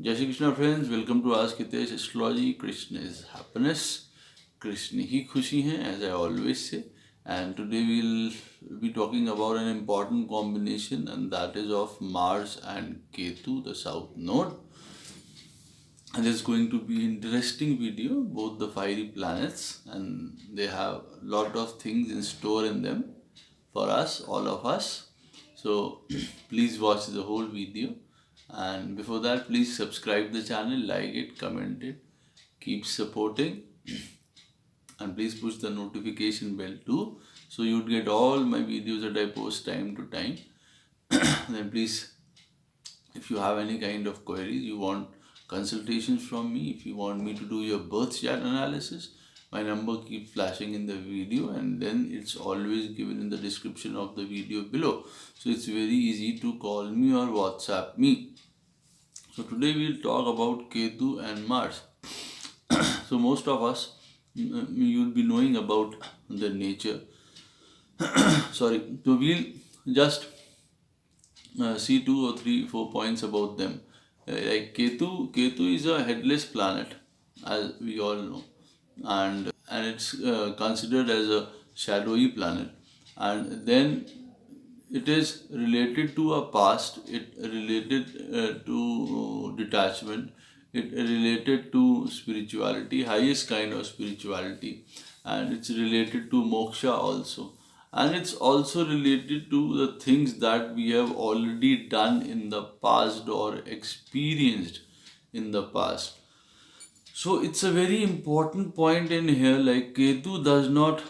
Jai Shri Krishna friends, welcome to Ask Hitesh Astrology. Krishna is happiness, Krishna hi khushi hai, as I always say. And today we'll be talking about an important combination, and that is of Mars and Ketu, the south node. And it's going to be interesting video, both the fiery planets, and they have lot of things in store in them for us, all of us. So please watch the whole video. And before that, please subscribe the channel, like it, comment it, keep supporting, and please push the notification bell too, so you'd get all my videos that I post time to time. Then please, if you have any kind of queries, you want consultations from me, if you want me to do your birth chart analysis, my number keeps flashing in the video, and then it's always given in the description of the video below. So it's very easy to call me or WhatsApp me. So today we'll talk about Ketu and Mars. So most of us, you'll be knowing about the nature. Sorry. So we'll just see 2 or 3, 4 points about them. Like Ketu is a headless planet, as we all know, and it's considered as a shadowy planet. And then it is related to a past, it related to detachment, it related to spirituality, highest kind of spirituality, and it's related to moksha also. And it's also related to the things that we have already done in the past or experienced in the past. So it's a very important point in here, like Ketu does not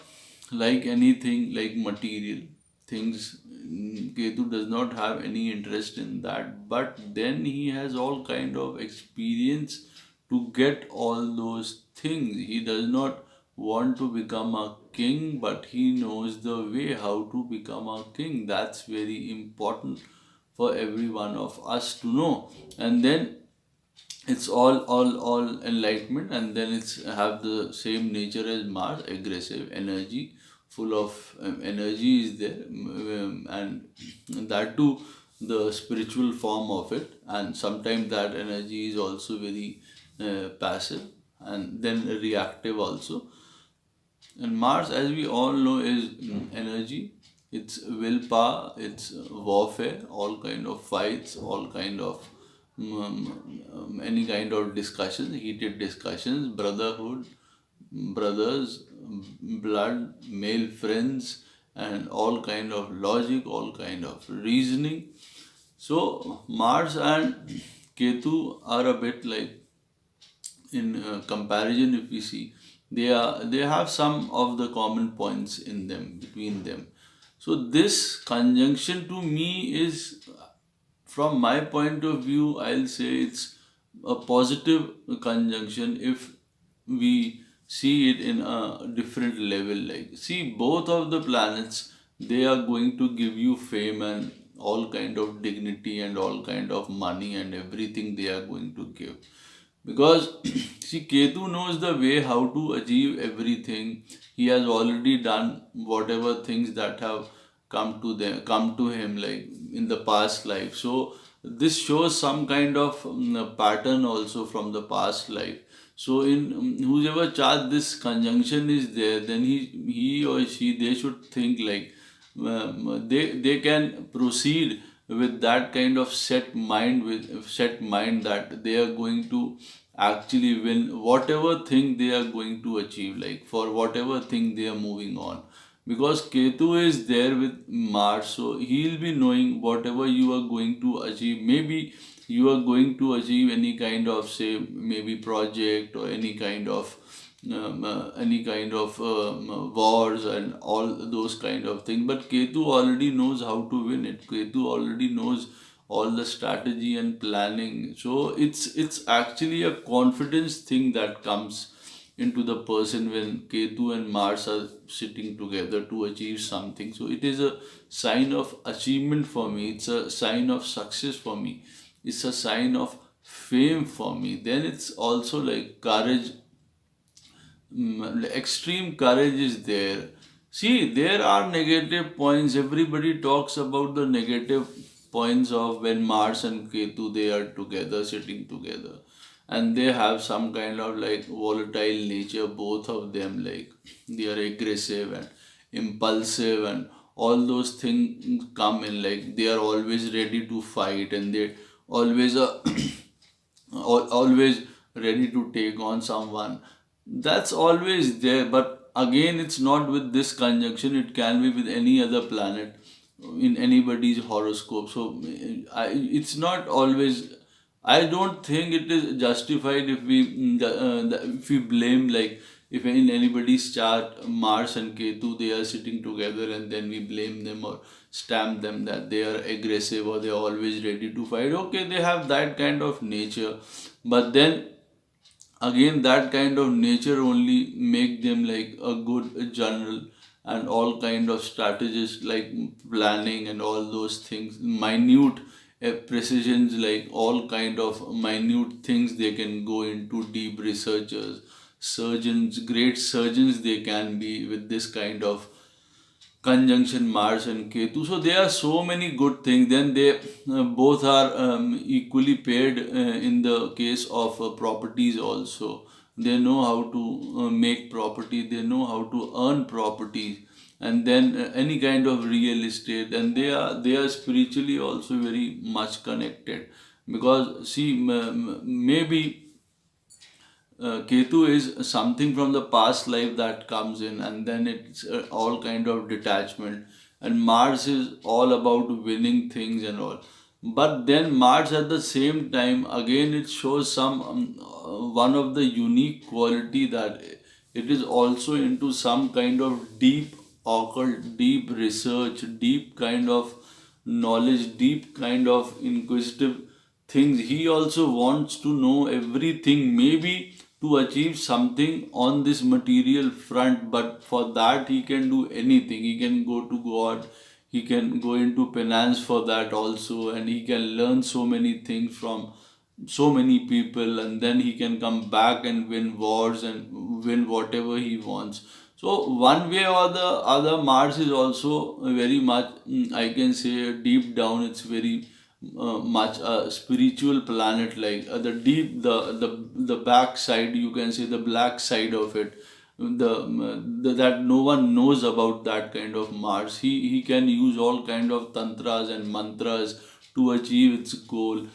like anything like material things. Ketu does not have any interest in that, but then he has all kind of experience to get all those things. He does not want to become a king, but he knows the way how to become a king. That's very important for every one of us to know. And then it's all enlightenment, and then it's have the same nature as Mars, aggressive energy, full of energy is there, and that too the spiritual form of it, and sometimes that energy is also very passive and then reactive also. And Mars, as we all know, is energy. It's willpower, it's warfare, all kind of fights, all kind of any kind of discussions, heated discussions, brotherhood, brothers, blood, male friends, and all kind of logic, all kind of reasoning. So Mars and Ketu are a bit like, in comparison, if we see, they have some of the common points in them, between them. So this conjunction to me is, from my point of view, I'll say it's a positive conjunction if we see it in a different level. Like, see, both of the planets, they are going to give you fame and all kind of dignity and all kind of money and everything they are going to give. Because see, Ketu knows the way how to achieve everything. He has already done whatever things that have come to him, like in the past life. So this shows some kind of pattern also from the past life. So in whoever chart this conjunction is there, then he or she, they should think like, they can proceed with that kind of set mind that they are going to actually win whatever thing they are going to achieve, like for whatever thing they are moving on. Because Ketu is there with Mars, so he'll be knowing whatever you are going to achieve. Maybe you are going to achieve any kind of, say, maybe project or any kind of wars and all those kind of things. But Ketu already knows how to win it. Ketu already knows all the strategy and planning. So it's actually a confidence thing that comes into the person when Ketu and Mars are sitting together to achieve something. So it is a sign of achievement for me. It's a sign of success for me. It's a sign of fame for me. Then it's also like courage. Extreme courage is there. See, there are negative points. Everybody talks about the negative points of when Mars and Ketu they are together, sitting together, and they have some kind of like volatile nature, both of them, like they are aggressive and impulsive, and all those things come in, like they are always ready to fight, and they always always ready to take on someone. That's always there, but again, it's not with this conjunction, it can be with any other planet in anybody's horoscope. So it's not always. I don't think it is justified if if we blame, like if in anybody's chart Mars and Ketu they are sitting together, and then we blame them or stamp them that they are aggressive or they are always ready to fight. Okay, they have that kind of nature, but then again that kind of nature only make them like a good general and all kind of strategist, like planning and all those things, minute precisions, like all kind of minute things they can go into, deep researchers, surgeons, great surgeons they can be with this kind of conjunction Mars and Ketu. So there are so many good things. Then they both are equally paired in the case of properties also. They know how to make property. They know how to earn property, and then any kind of real estate. And they are spiritually also very much connected, because see, maybe Ketu is something from the past life that comes in, and then it's all kind of detachment. And Mars is all about winning things and all. But then Mars at the same time, again, it shows some one of the unique quality that it is also into some kind of deep occult, deep research, deep kind of knowledge, deep kind of inquisitive things. He also wants to know everything, maybe to achieve something on this material front, but for that he can do anything. He can go to God, he can go into penance for that also, and he can learn so many things from so many people, and then he can come back and win wars and win whatever he wants. So one way or the other, Mars is also very much, I can say, deep down, it's very much a spiritual planet, like the deep the back side, you can say, the black side of it, that no one knows about. That kind of Mars, he can use all kind of tantras and mantras to achieve its goal.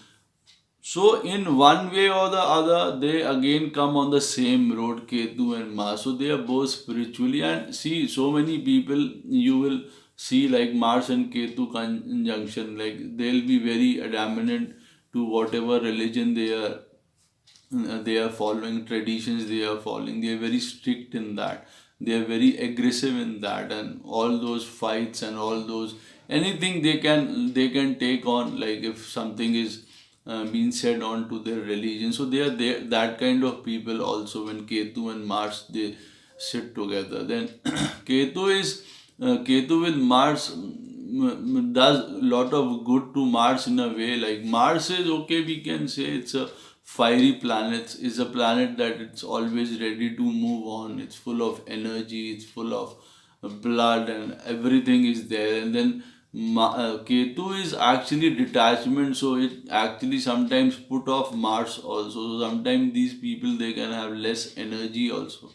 So in one way or the other, they again come on the same road, Ketu and Mars. So they are both spiritually, and see, so many people you will see like Mars and Ketu conjunction, like they'll be very adamant to whatever religion they are following, traditions they are following. They are very strict in that. They are very aggressive in that, and all those fights and all those, anything they can take on, like if something is being said on to their religion. So they are there, that kind of people also. When Ketu and Mars they sit together, then Ketu with Mars does lot of good to Mars in a way. Like Mars is, okay, we can say it's a fiery planet. It's a planet that it's always ready to move on. It's full of energy. It's full of blood, and everything is there. And then Ketu is actually detachment, so it actually sometimes put off Mars also. So sometimes these people they can have less energy also,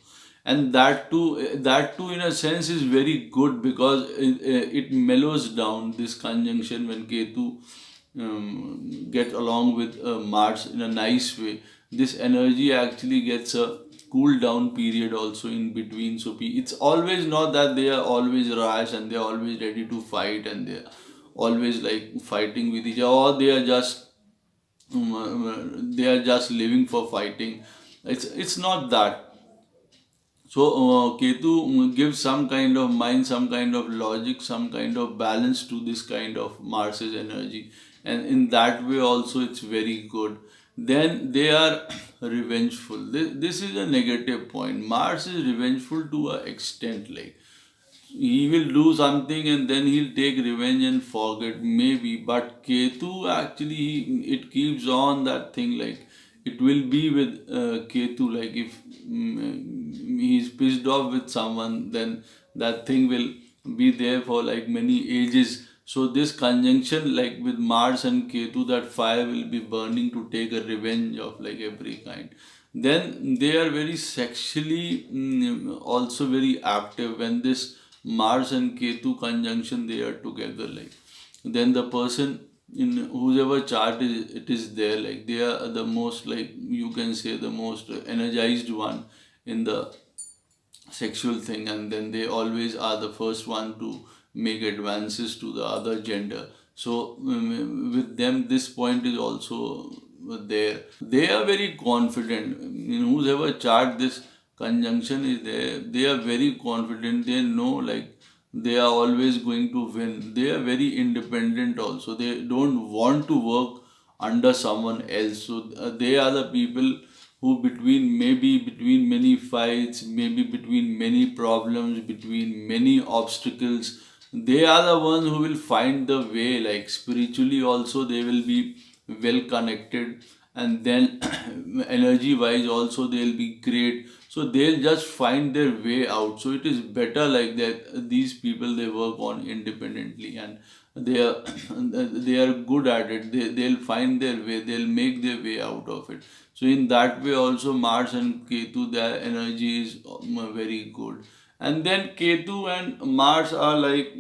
and that too in a sense is very good, because it mellows down this conjunction when Ketu get along with Mars in a nice way. This energy actually gets a cool down period also in between. So it's always not that they are always rash and they are always ready to fight, and they are always like fighting with each other, or they are just living for fighting. It's not that. So Ketu gives some kind of mind, some kind of logic, some kind of balance to this kind of Mars's energy, and in that way also it's very good. Then they are revengeful. This is a negative point. Mars is revengeful to a extent, like he will do something and then he'll take revenge and forget maybe. But Ketu actually it keeps on that thing, like it will be with Ketu, like if he's pissed off with someone, then that thing will be there for like many ages. So this conjunction, like with Mars and Ketu, that fire will be burning to take a revenge of like every kind. Then they are very sexually also very active when this Mars and Ketu conjunction they are together. Like then the person in whoever chart is it is there, like they are the most, like you can say, the most energized one in the sexual thing, and then they always are the first one to make advances to the other gender. So with them this point is also there. They are very confident in whoever chart this conjunction is there. They are very confident. They know like they are always going to win. They are very independent also. They don't want to work under someone else. So they are the people who between many fights, maybe between many problems, between many obstacles, they are the ones who will find the way. Like spiritually also they will be well connected, and then energy wise also they'll be great, so they'll just find their way out. So it is better like that these people they work on independently, and they are they are good at it. They'll find their way, they'll make their way out of it. So in that way also Mars and Ketu, their energy is very good. And then Ketu and Mars are like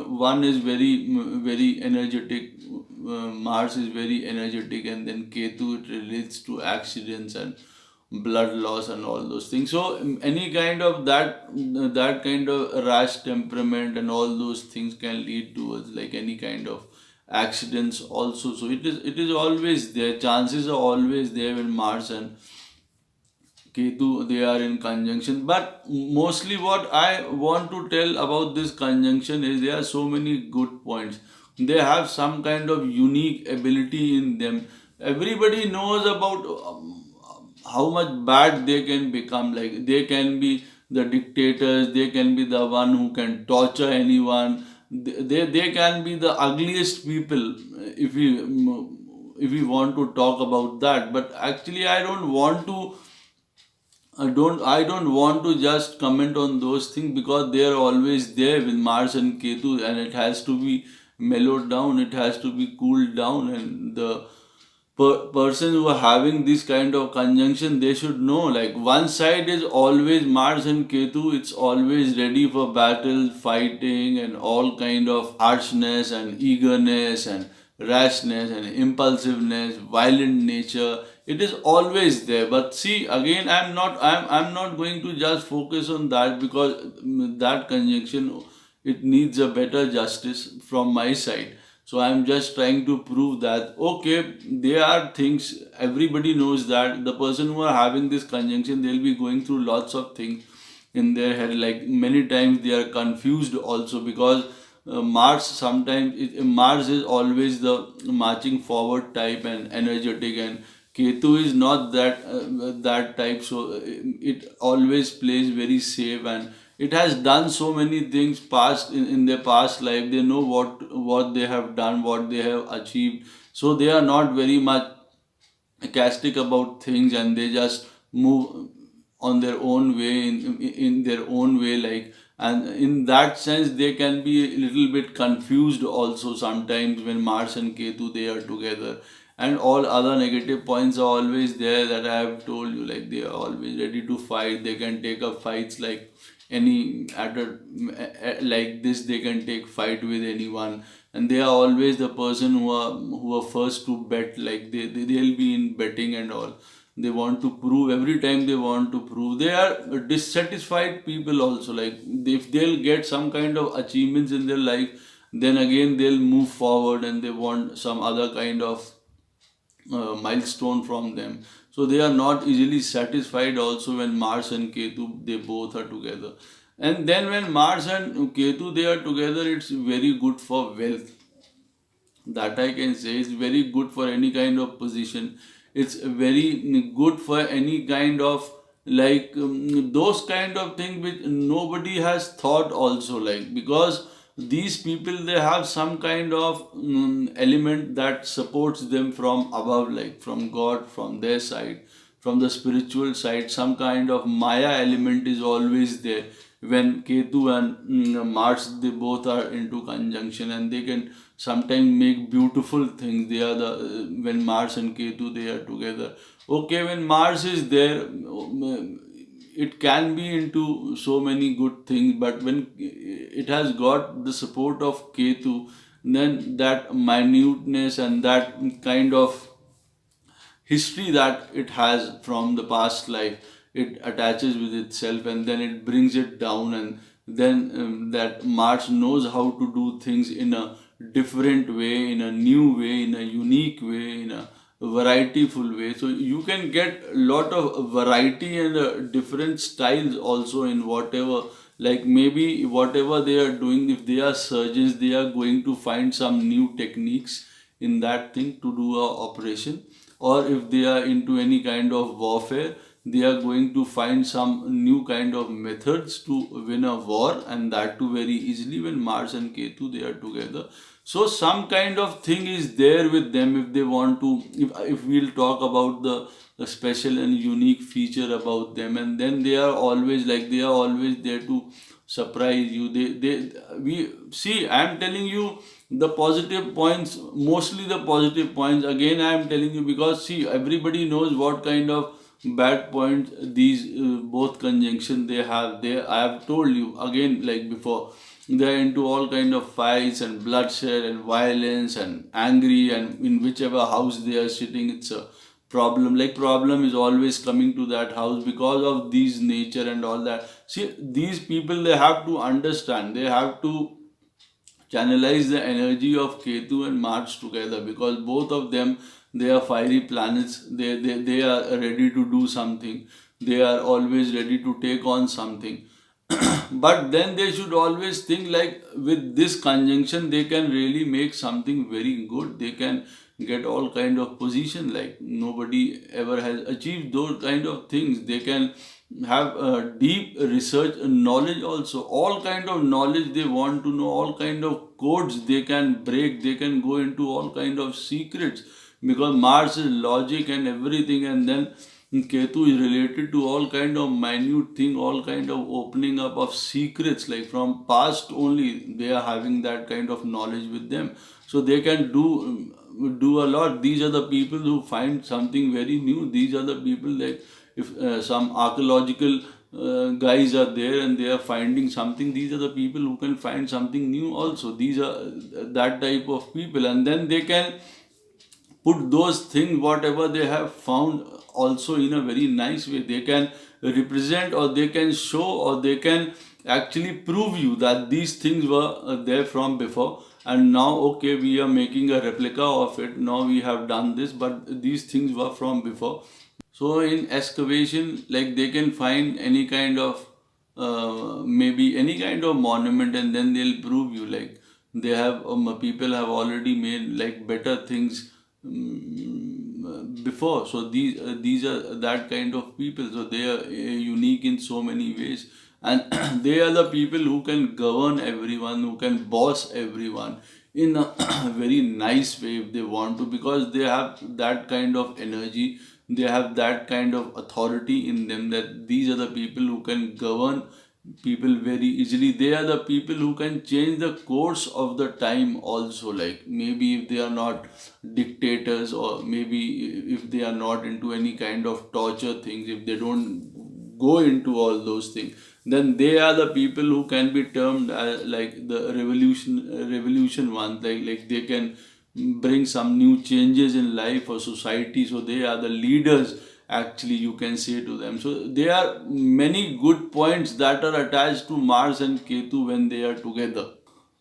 one is very energetic. Mars is very energetic, and then Ketu it relates to accidents and blood loss and all those things. So any kind of that kind of rash temperament and all those things can lead towards like any kind of accidents also. So it is always there. Chances are always there when Mars and Ketu they are in conjunction. But mostly what I want to tell about this conjunction is there are so many good points. They have some kind of unique ability in them. Everybody knows about how much bad they can become. Like they can be the dictators, they can be the one who can torture anyone. They can be the ugliest people if we want to talk about that. But actually I don't want to just comment on those things, because they are always there with Mars and Ketu, and it has to be mellowed down, it has to be cooled down, and the person who are having this kind of conjunction, they should know like one side is always Mars and Ketu, it's always ready for battle, fighting, and all kind of harshness and eagerness and rashness and impulsiveness, violent nature. It is always there. But see, again, I'm not going to just focus on that, because that conjunction it needs a better justice from my side. So I'm just trying to prove that okay, there are things everybody knows that the person who are having this conjunction, they'll be going through lots of things in their head. Like many times they are confused also, because Mars is always the marching forward type and energetic, and Ketu is not that type. So it always plays very safe, and it has done so many things past in their past life. They know what they have done, what they have achieved. So they are not very much sarcastic about things, and they just move on their own way in their own way, like, and in that sense they can be a little bit confused also sometimes when Mars and Ketu they are together. And all other negative points are always there that I have told you, like they are always ready to fight. They can take up fights like any at a, like this they can take fight with anyone, and they are always the person who are first to bet. Like they'll be in betting and all. They want to prove every time. They want to prove. They are dissatisfied people also. Like if they'll get some kind of achievements in their life, then again they'll move forward and they want some other kind of milestone from them. So they are not easily satisfied also when Mars and Ketu they both are together. And then when Mars and Ketu they are together, it's very good for wealth. That I can say. It's very good for any kind of position. It's very good for any kind of like those kind of things which nobody has thought also, like because these people they have some kind of element that supports them from above, like from God, from their side, from the spiritual side, some kind of Maya element is always there. When Ketu and Mars, they both are into conjunction, and they can sometimes make beautiful things. They are when Mars and Ketu, they are together. Okay, when Mars is there, it can be into so many good things, but when it has got the support of Ketu, then that minuteness and that kind of history that it has from the past life, it attaches with itself, and then it brings it down, and then that Mars knows how to do things in a different way, in a new way, in a unique way, in a varietyful way. So you can get a lot of variety and different styles also in whatever, like maybe whatever they are doing. If they are surgeons, they are going to find some new techniques in that thing to do a operation. Or if they are into any kind of warfare, they are going to find some new kind of methods to win a war, and that too very easily when Mars and Ketu, they are together. So some kind of thing is there with them if they want to. If we'll talk about the special and unique feature about them, and then they are always like, they are always there to surprise you. We see, I am telling you the positive points, mostly the positive points. Again, I am telling you because see, everybody knows what kind of bad points these both conjunction they have. I have told you again, like before, they are into all kind of fights and bloodshed and violence and angry, and in whichever house they are sitting, it's a problem. Like problem is always coming to that house because of these nature and all that. See, these people, they have to understand, they have to channelize the energy of Ketu and Mars together, because both of them, they are fiery planets. They are ready to do something. They are always ready to take on something. But then they should always think like, with this conjunction they can really make something very good. They can get all kind of position like nobody ever has achieved those kind of things. They can have deep research and knowledge also, all kind of knowledge they want to know, all kind of codes they can break. They can go into all kind of secrets, because Mars is logic and everything, and then Ketu is related to all kind of minute thing, all kind of opening up of secrets, like from past only they are having that kind of knowledge with them. So they can do a lot. These are the people who find something very new. These are the people, like if some archaeological guys are there and they are finding something, these are the people who can find something new also. These are that type of people, and then they can put those things whatever they have found also in a very nice way. They can represent, or they can show, or they can actually prove you that these things were there from before, and now okay, we are making a replica of it. Now we have done this, but these things were from before. So in excavation, like they can find any kind of maybe any kind of monument, and then they'll prove you like they have people have already made like better things before. So these are that kind of people. So they are unique in so many ways, and they are the people who can govern everyone, who can boss everyone in a very nice way if they want to, because they have that kind of energy. They have that kind of authority in them, that these are the people who can govern people very easily. They are the people who can change the course of the time also. Like maybe if they are not dictators, or maybe if they are not into any kind of torture things, if they don't go into all those things, then they are the people who can be termed as like the revolution ones. Like they can bring some new changes in life or society. So they are the leaders, actually, you can say to them. So there are many good points that are attached to Mars and Ketu when they are together.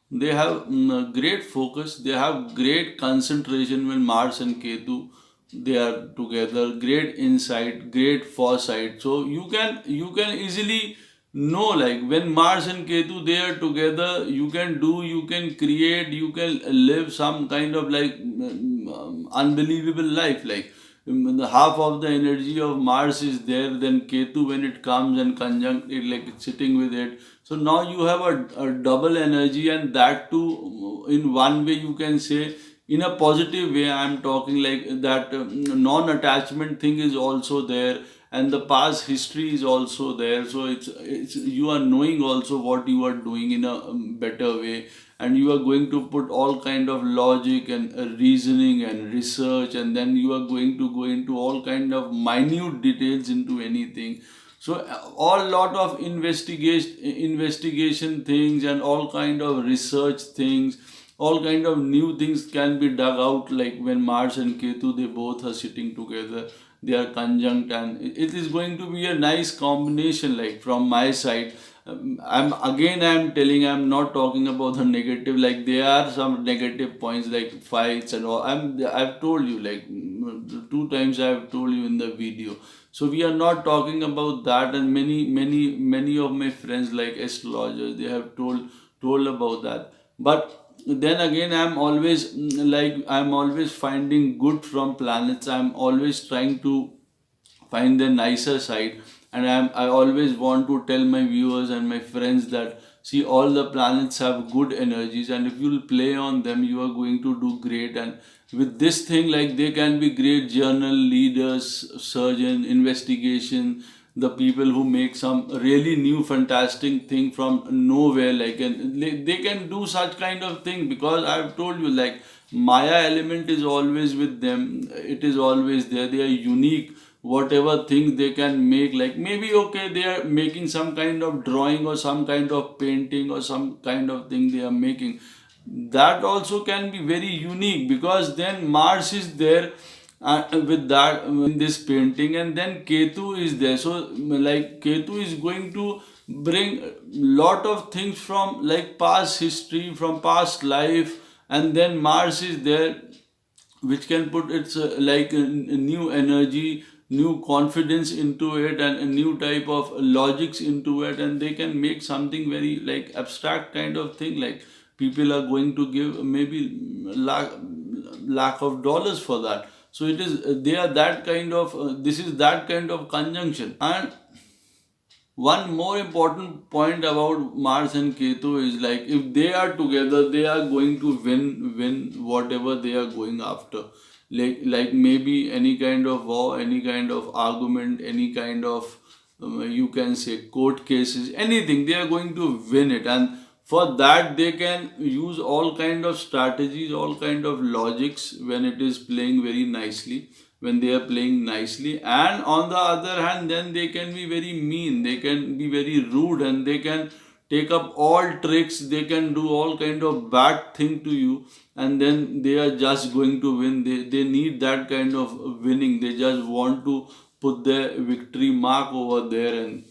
They have great focus, they have great concentration when Mars and Ketu, they are together. Great insight, great foresight. So you can easily know, like when Mars and Ketu, they are together, you can do, you can create, you can live some kind of like unbelievable life. Like the half of the energy of Mars is there, then Ketu, when it comes and conjunct it, like it's sitting with it. So now you have a double energy, and that too in one way you can say in a positive way. I'm talking like that non-attachment thing is also there, and the past history is also there. So it's you are knowing also what you are doing in a better way, and you are going to put all kind of logic and reasoning and research, and then you are going to go into all kind of minute details into anything. So all lot of investigation things and all kind of research things, all kind of new things can be dug out, like when Mars and Ketu, they both are sitting together, they are conjunct, and it is going to be a nice combination. Like from my side, I'm telling, I'm not talking about the negative. Like there are some negative points like fights and all. I've told you like two times I've told you in the video. So we are not talking about that, and many of my friends like astrologers, they have told about that. But then again, I'm always finding good from planets. I'm always trying to find the nicer side, and I always want to tell my viewers and my friends that see, all the planets have good energies, and if you'll play on them, you are going to do great. And with this thing, like they can be great journal leaders, surgeon, investigation, the people who make some really new fantastic thing from nowhere, like, and they can do such kind of thing, because I've told you, like, Maya element is always with them, it is always there, they are unique. Whatever things they can make, like maybe okay, they are making some kind of drawing or some kind of painting or some kind of thing they are making, that also can be very unique, because then Mars is there with that in this painting, and then Ketu is there. So like Ketu is going to bring lot of things from like past history, from past life, and then Mars is there, which can put its a new energy, new confidence into it, and a new type of logics into it, and they can make something very like abstract kind of thing, like people are going to give maybe lakh of dollars for that. So it is they are that kind of this is that kind of conjunction. And one more important point about Mars and Ketu is, like, if they are together, they are going to win whatever they are going after. Like maybe any kind of war, any kind of argument, any kind of you can say court cases, anything, they are going to win it. And for that they can use all kind of strategies, all kind of logics when it is playing very nicely, when they are playing nicely. And on the other hand, then they can be very mean, they can be very rude, and they can take up all tricks, they can do all kind of bad thing to you, and then they are just going to win. They need that kind of winning, they just want to put their victory mark over there, and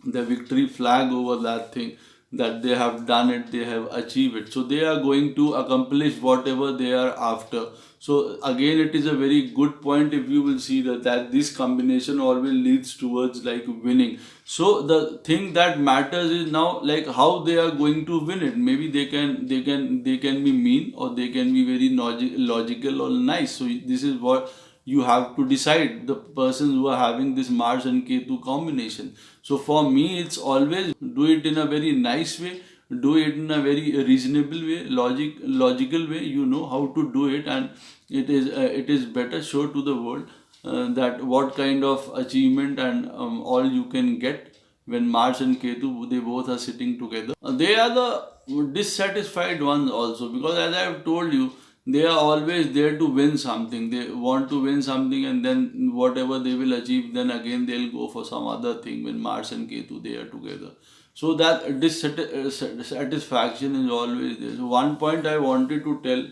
the victory flag over that thing, that they have done it, they have achieved it. So they are going to accomplish whatever they are after. So again, it is a very good point, if you will see that this combination always leads towards like winning. So the thing that matters is now like how they are going to win it. Maybe they can be mean, or they can be very logical or nice. So this is what you have to decide, the persons who are having this Mars and Ketu combination. So for me, it's always do it in a very nice way, do it in a very reasonable way, logical way. You know how to do it, and it is better show to the world that what kind of achievement and all you can get when Mars and Ketu, they both are sitting together. They are the dissatisfied ones also, because as I have told you, they are always there to win something. They want to win something, and then whatever they will achieve, then again they'll go for some other thing when Mars and Ketu, they are together. So that dissatisfaction is always there. So one point I wanted to tell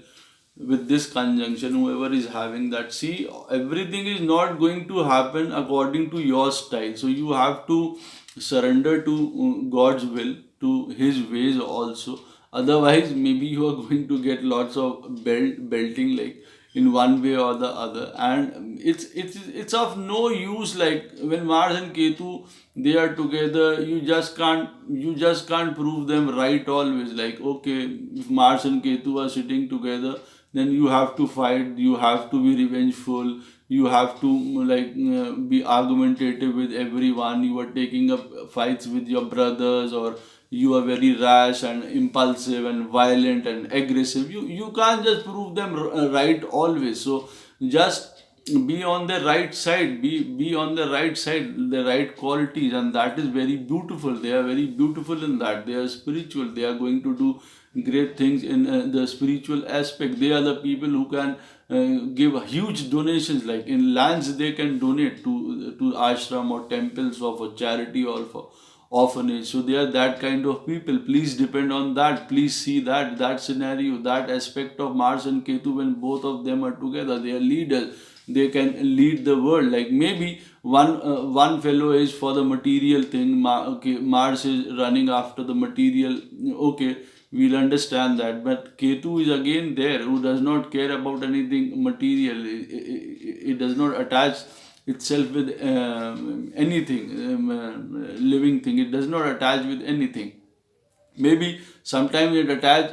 with this conjunction, whoever is having that, see, everything is not going to happen according to your style. So you have to surrender to God's will, to his ways also. Otherwise, maybe you are going to get lots of belting, like in one way or the other, and it's of no use. Like when Mars and Ketu, they are together, you just can't prove them right always. Like okay, if Mars and Ketu are sitting together, then you have to fight, you have to be revengeful, you have to be argumentative with everyone, you are taking up fights with your brothers, or you are very rash and impulsive and violent and aggressive. You can't just prove them right always. So just be on the right side, be on the right side, the right qualities, and that is very beautiful. They are very beautiful in that. They are spiritual, they are going to do great things in the spiritual aspect. They are the people who can give huge donations, like in lands they can donate to ashram or temples or for charity or for orphanage. So they are that kind of people. Please depend on that. Please see that scenario, that aspect of Mars and Ketu. When both of them are together, they are leaders, they can lead the world. Like maybe one fellow is for the material thing, okay, Mars is running after the material, okay, we'll understand that. But Ketu is again there, who does not care about anything material. It does not attach itself with anything, living thing. It does not attach with anything. Maybe sometimes it attach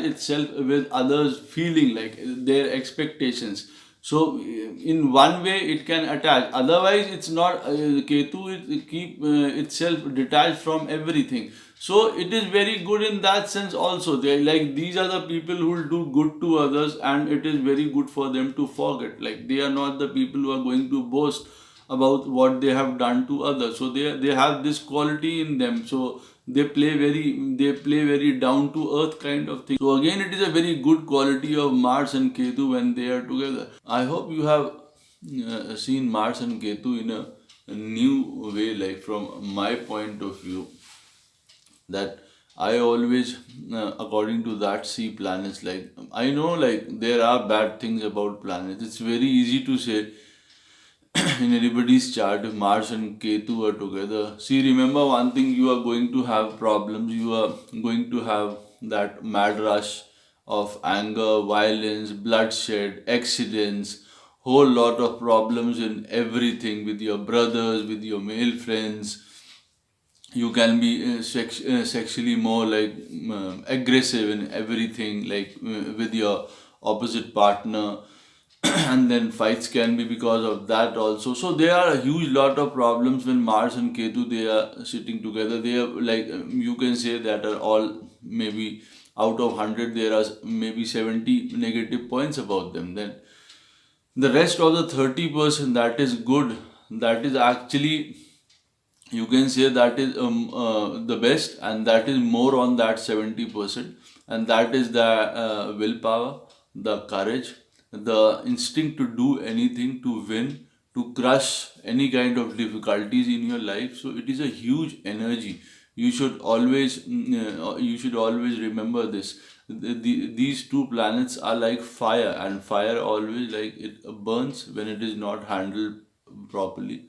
itself with others feeling, like their expectations. So in one way it can attach, otherwise it's not. Ketu it keep itself detached from everything. So it is very good in that sense also. They, like, these are the people who will do good to others, and it is very good for them to forget. Like, they are not the people who are going to boast about what they have done to others. So they have this quality in them. So they play very down to earth kind of thing. So again, it is a very good quality of Mars and Ketu when they are together. I hope you have seen Mars and Ketu in a new way, like from my point of view, that I always, according to that, see planets. Like, I know, like, there are bad things about planets. It's very easy to say in anybody's chart if Mars and Ketu are together. See, remember one thing: you are going to have problems. You are going to have that mad rush of anger, violence, bloodshed, accidents, whole lot of problems in everything, with your brothers, with your male friends. You can be sexually more like aggressive in everything, like with your opposite partner. And then fights can be because of that also. So there are a huge lot of problems when Mars and Ketu, they are sitting together. They are like, you can say that are all, maybe out of 100 there are maybe 70 negative points about them. Then the rest of the 30% that is good, that is actually, you can say that is the best, and that is more on that 70%. And that is the willpower, the courage, the instinct to do anything, to win, to crush any kind of difficulties in your life. So it is a huge energy. You should always remember this. These two planets are like fire, and fire always, like, it burns when it is not handled properly,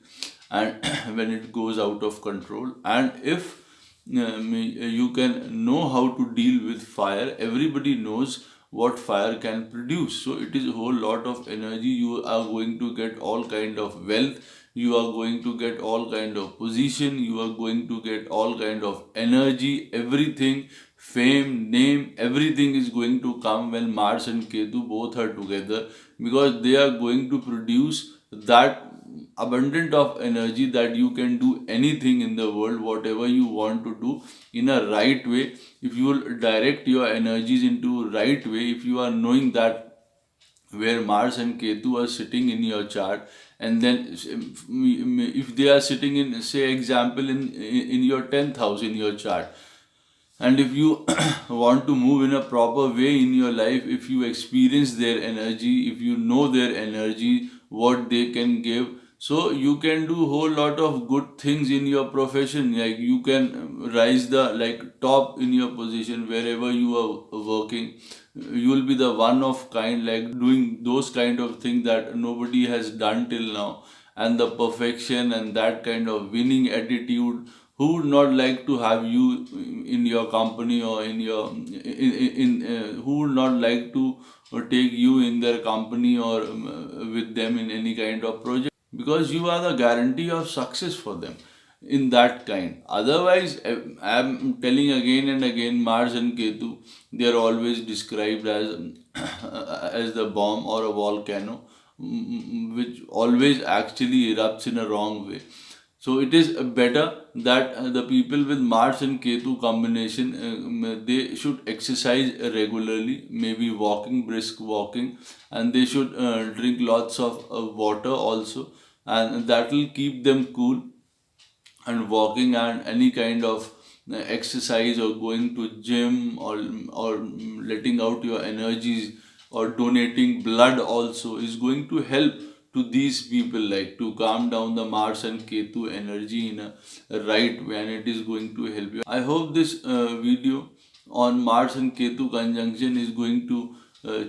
and when it goes out of control. And if you can know how to deal with fire, everybody knows what fire can produce. So it is a whole lot of energy. You are going to get all kind of wealth, you are going to get all kind of position, you are going to get all kind of energy, everything, fame, name, everything is going to come when Mars and Ketu both are together, because they are going to produce that abundant of energy that you can do anything in the world, whatever you want to do, in a right way. If you will direct your energies into right way, if you are knowing that where Mars and Ketu are sitting in your chart, and then if they are sitting in, say example, in your 10th house in your chart, and if you want to move in a proper way in your life, if you experience their energy, if you know their energy, what they can give, so you can do whole lot of good things in your profession. Like, you can rise the, like, top in your position wherever you are working. You will be the one of kind, like doing those kind of things that nobody has done till now, and the perfection and that kind of winning attitude. Who would not like to have you in your company, or in your who would not like to take you in their company, or with them in any kind of project, because you are the guarantee of success for them. in that kind. Otherwise, I'm telling again and again, Mars and Ketu, they are always described as as the bomb or a volcano, which always actually erupts in a wrong way. So it is better that the people with Mars and Ketu combination, they should exercise regularly, maybe walking, brisk walking, and they should drink lots of water also, and that will keep them cool. And walking and any kind of exercise or going to gym or letting out your energies or donating blood also is going to help to these people, like to calm down the Mars and Ketu energy in a right way, and it is going to help you. I hope this video on Mars and Ketu conjunction is going to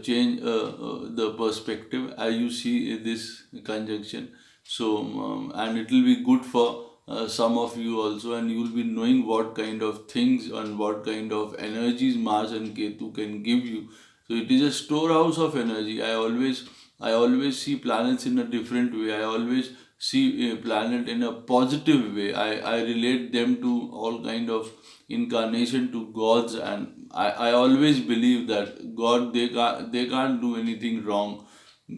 change the perspective as you see this conjunction. So and it will be good for some of you also, and you will be knowing what kind of things and what kind of energies Mars and Ketu can give you. So it is a storehouse of energy. I always see planets in a different way. I always see a planet in a positive way. I relate them to all kind of incarnation to gods, and I always believe that God, they can't do anything wrong,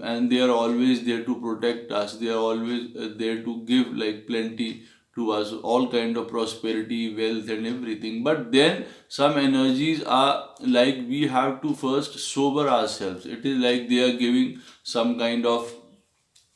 and they are always there to protect us. They are always there to give like plenty to us, all kind of prosperity, wealth, and everything. But then some energies are like we have to first sober ourselves. It is like they are giving some kind of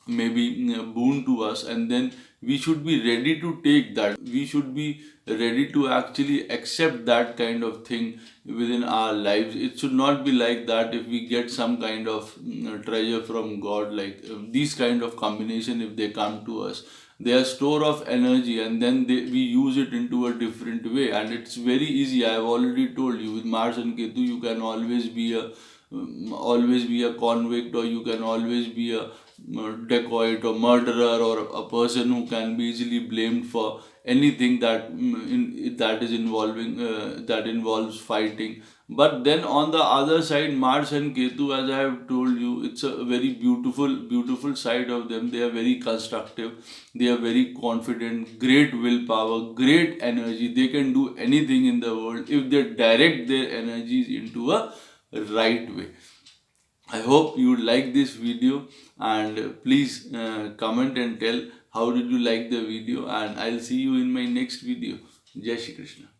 maybe boon to us, and then we should be ready to take that. We should be ready to actually accept that kind of thing within our lives. It should not be like that if we get some kind of treasure from God, like these kind of combination, if they come to us, they are store of energy, and then we use it into a different way, and it's very easy. I have already told you, with Mars and Ketu you can always be a convict, or you can always be a dacoit or murderer, or a person who can be easily blamed for anything that is involving that involves fighting. But then on the other side, Mars and Ketu, as I have told you, it's a very beautiful side of them. They are very constructive, they are very confident, great willpower, great energy. They can do anything in the world if they direct their energies into a right way. I hope you like this video, and please comment and tell how did you like the video, and I'll see you in my next video. Jai Shri Krishna.